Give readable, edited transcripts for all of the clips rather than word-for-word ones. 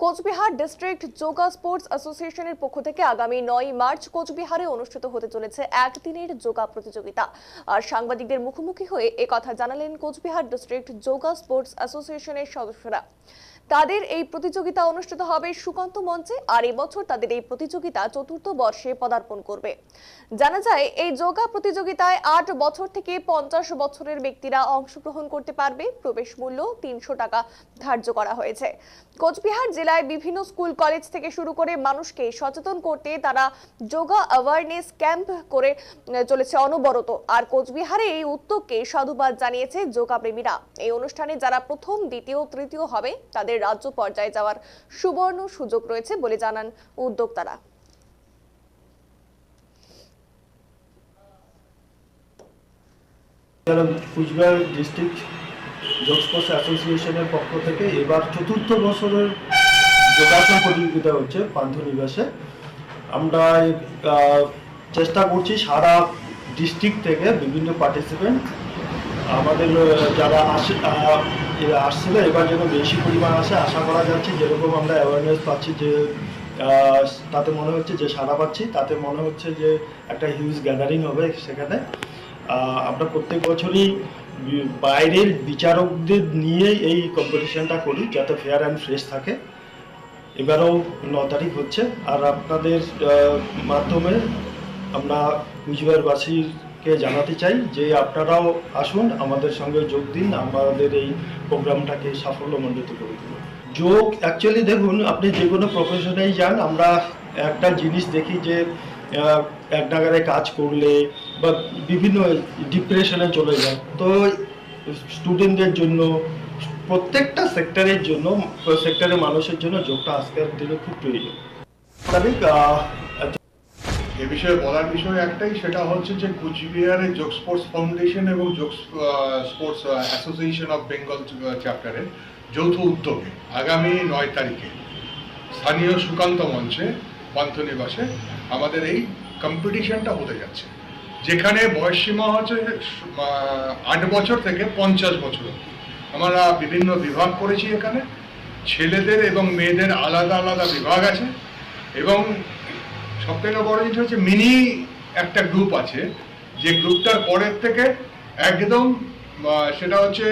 Cooch Behar district yoga sports অ্যাসোসিয়েশনের পক্ষ থেকে আগামী 9 মার্চ কোচবিহারে অনুষ্ঠিত হতে চলেছে একদিনের যোগা প্রতিযোগিতা। আর সাংবাদিকদের মুখোমুখি হয়ে একথা জানালেন কোচবিহার ডিস্ট্রিক্ট যোগা স্পোর্টস অ্যাসোসিয়েশনের সদস্যরা। তাদের এই প্রতিযোগিতা অনুষ্ঠিত হবে সুকান্ত মঞ্চে, আর এবছর তাদের এই প্রতিযোগিতা চতুর্থ বর্ষে পদার্পণ করবে। জানা যায় এই যোগা প্রতিযোগিতায় 8 বছর থেকে 50 বছরের ব্যক্তিরা অংশগ্রহণ করতে পারবে। প্রবেশ মূল্য 300 টাকা ধার্য করা হয়েছে। কোচবিহার জেলায় বিভিন্ন স্কুল কলেজ থেকে শুরু করে মানুষকে সচেতন করতে তারা যোগা অ্যাওয়ারনেস ক্যাম্প করে চলেছে অনবরত। আর কোচবিহারে এই উদ্যোগকে সাধুবাদ জানিয়েছে যোগা প্রেমীরা। এই অনুষ্ঠানে যারা প্রথম, দ্বিতীয়, তৃতীয় হবে তাদের রাজ্য পর্যায়ে যাওয়ার সুবর্ণ সুযোগ রয়েছে বলে জানান উদ্যোক্তারা। কোচবিহার ডিস্ট্রিক্ট যোগ স্পোর্টস অ্যাসোসিয়েশনের পক্ষ থেকে এবার চতুর্থ বছরের যোগাসন প্রতিযোগিতা হচ্ছে পান্থনিবাসে। আমরা চেষ্টা করছি সারা ডিস্ট্রিক্ট থেকে বিভিন্ন পার্টিসিপেন্ট আমাদের যারা আসছিল এবার যেন বেশি পরিমাণ আসে আশা করা যাচ্ছে। যেরকম আমরা অ্যাওয়ারনেস পাচ্ছি, যে তাতে মনে হচ্ছে যে সাড়া পাচ্ছি, তাতে মনে হচ্ছে যে একটা হিউজ গ্যাদারিং হবে সেখানে। আমরা প্রত্যেক বছরই বাইরের বিচারকদের নিয়ে এই কম্পিটিশনটা করি যাতে ফেয়ার অ্যান্ড ফ্রেশ থাকে। এবারেও 9 তারিখ হচ্ছে। আর আপনাদের মাধ্যমে আমরা কুচবিহারবাসীকে জানাতে চাই যে আপনারাও আসুন, আমাদের সঙ্গে যোগ দিন, আমাদের এই প্রোগ্রামটাকে সাফল্যমণ্ডিত করে তুলুন। যোগ অ্যাকচুয়ালি দেখুন, আপনি যে কোনো প্রফেশনেই যান, আমরা একটা জিনিস দেখি যে এক নাগারে কাজ করলে বা বিভিন্ন ডিপ্রেশনে চলে যায়। তো স্টুডেন্টদের জন্য, প্রত্যেকটা সেক্টরের জন্য, সেক্টরের মানুষের জন্য যোগটা আজকের দিনে খুব প্রয়োজন। এ বিষয়ে বলার বিষয় একটাই, সেটা হচ্ছে যে কুচবিহারের যোগ স্পোর্টস ফাউন্ডেশন এবং যোগ স্পোর্টস অ্যাসোসিয়েশন অফ বেঙ্গল চ্যাপ্টারের যৌথ উদ্যোগে আগামী 9 তারিখে স্থানীয় সুকান্ত মঞ্চে পান্থনিবাসে আমাদের এই কম্পিটিশনটা হতে যাচ্ছে, যেখানে বয়সসীমা হচ্ছে 8 বছর থেকে 50 বছর। আমরা বিভিন্ন বিভাগ করেছি এখানে, ছেলেদের এবং মেয়েদের আলাদা আলাদা বিভাগ আছে। এবং সবথেকে বড় জিনিস হচ্ছে মিনি একটা গ্রুপ আছে, যে গ্রুপটার পরের থেকে একদম সেটা হচ্ছে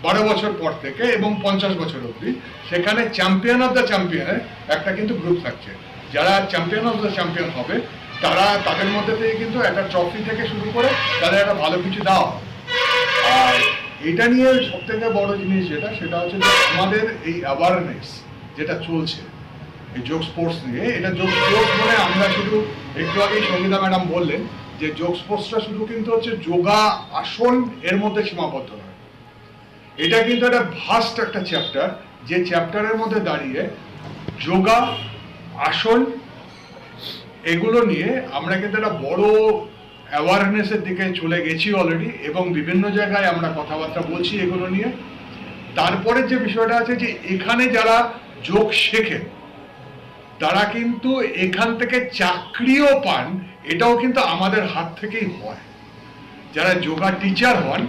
12 বছর পর থেকে এবং 50 বছর অবধি, সেখানে চ্যাম্পিয়ন অফ দ্য চ্যাম্পিয়নের একটা কিন্তু গ্রুপ থাকছে। যারা চ্যাম্পিয়ন অফ দ্য চ্যাম্পিয়ন হবে তাদের মধ্যে থেকে কিন্তু একটা ট্রফি থেকে শুরু করে তাদের একটা ভালো কিছু দেওয়া হবে। আর এটা নিয়ে সবথেকে বড় জিনিস সেটা হচ্ছে যে আমাদের এই অ্যাওয়ারনেস যেটা চলছে এই যোগ স্পোর্টস নিয়ে, এটা যোগ স্পোর্টস বলে আমরা শুধু, একটু আগেই সঙ্গীতা ম্যাডাম বললেন যে যোগ স্পোর্টসটা শুধু কিন্তু হচ্ছে যোগা আসন এর মধ্যে সীমাবদ্ধ নয়। এটা কিন্তু একটা ভাস্ট একটা চ্যাপ্টার, যে চ্যাপ্টারের মধ্যে দাঁড়িয়ে যোগা আসন এগুলো নিয়ে আমরা কিন্তু একটা বড় অ্যাওয়ারনেসের দিকে চলে গেছি অলরেডি, এবং বিভিন্ন জায়গায় আমরা কথাবার্তা বলছি এগুলো নিয়ে। তারপরে যে বিষয়টা আছে যে এখানে যারা যোগ শেখেন তারা কিন্তু এখান থেকে চাকরিও পান, এটাও কিন্তু আমাদের হাত থেকেই হয়। যারা যোগা টিচার হন,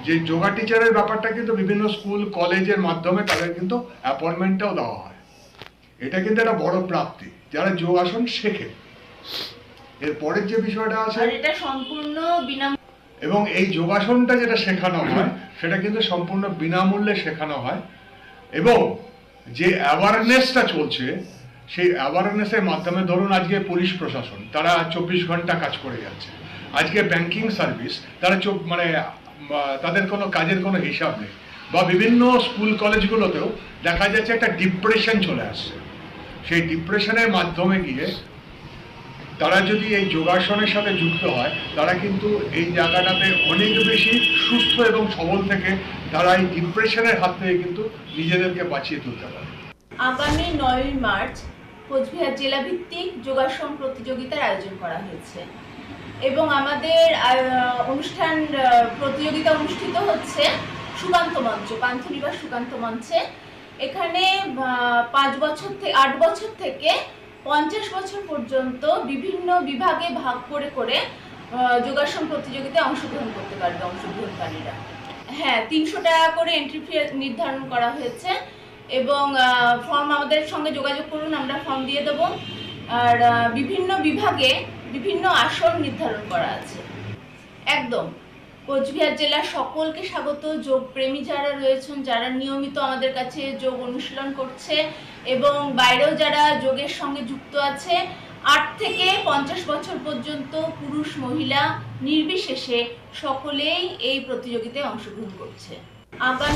যে যোগা টিচারের ব্যাপারটা কিন্তু বিভিন্ন স্কুল কলেজের মাধ্যমে তাদের কিন্তু অ্যাপয়েন্টমেন্টটাও দেওয়া হয়। এটা কিন্তু একটা বড় প্রাপ্তি যারা যোগাসন শেখে। এরপরের যে বিষয়টা আছে, এটা সম্পূর্ণ বিনামূল্যে, এবং এই যোগাসনটা যেটা শেখানো হয় সেটা কিন্তু সম্পূর্ণ বিনামূল্যে শেখানো হয়। এবং যে অ্যাওয়ারনেসটা চলছে সেই অ্যাওয়ারনেসের মাধ্যমে, ধরুন আজকে পুলিশ প্রশাসন তারা 24 ঘন্টা কাজ করে যাচ্ছে, আজকে ব্যাংকিং সার্ভিস তারা তাদের কোনো কাজের কোনো হিসাব নেই, বা বিভিন্ন স্কুল কলেজগুলোতেও দেখা যাচ্ছে একটা ডিপ্রেশন চলে আসছে। সেই ডিপ্রেশনের মাধ্যমে গিয়ে তারা যদি এই যোগাসনের সাথে যুক্ত হয়, তারা কিন্তু এই জায়গাটাতে অনেক বেশি সুস্থ এবং সবল থেকে তারা এই ডিপ্রেশনের হাত থেকে কিন্তু নিজেদেরকে বাঁচিয়ে তুলতে পারে। আগামী 9 মার্চ কোচবিহার জেলা ভিত্তিক যোগাসন প্রতিযোগিতার আয়োজন করা হয়েছে, এবং আমাদের প্রতিযোগিতা অনুষ্ঠিত হচ্ছে সুকান্ত মঞ্চ, পান্থনিবাস সুকান্ত মঞ্চে। এখানে 8 বছর থেকে 50 বছর পর্যন্ত বিভিন্ন বিভাগে ভাগ করে যোগাসন প্রতিযোগিতায় অংশগ্রহণ করতে পারবে অংশগ্রহণকারীরা। হ্যাঁ, 300 টাকা করে এন্ট্রি ফি নির্ধারণ করা হয়েছে, এবং ফর্ম আমাদের সঙ্গে যোগাযোগ করুন, আমরা ফর্ম দিয়ে দেবো। আর বিভিন্ন বিভাগে বিভিন্ন আসন নির্ধারণ করা আছে। একদম কোচবিহার জেলার সকলকে স্বাগত। যোগপ্রেমী যারা রয়েছেন, যারা নিয়মিত আমাদের কাছে যোগ অনুশীলন করছে এবং বাইরেও যারা যোগের সঙ্গে যুক্ত আছে, 8 থেকে 50 বছর পর্যন্ত পুরুষ মহিলা নির্বিশেষে সকলেই এই প্রতিযোগিতায় অংশগ্রহণ করছে। আগামী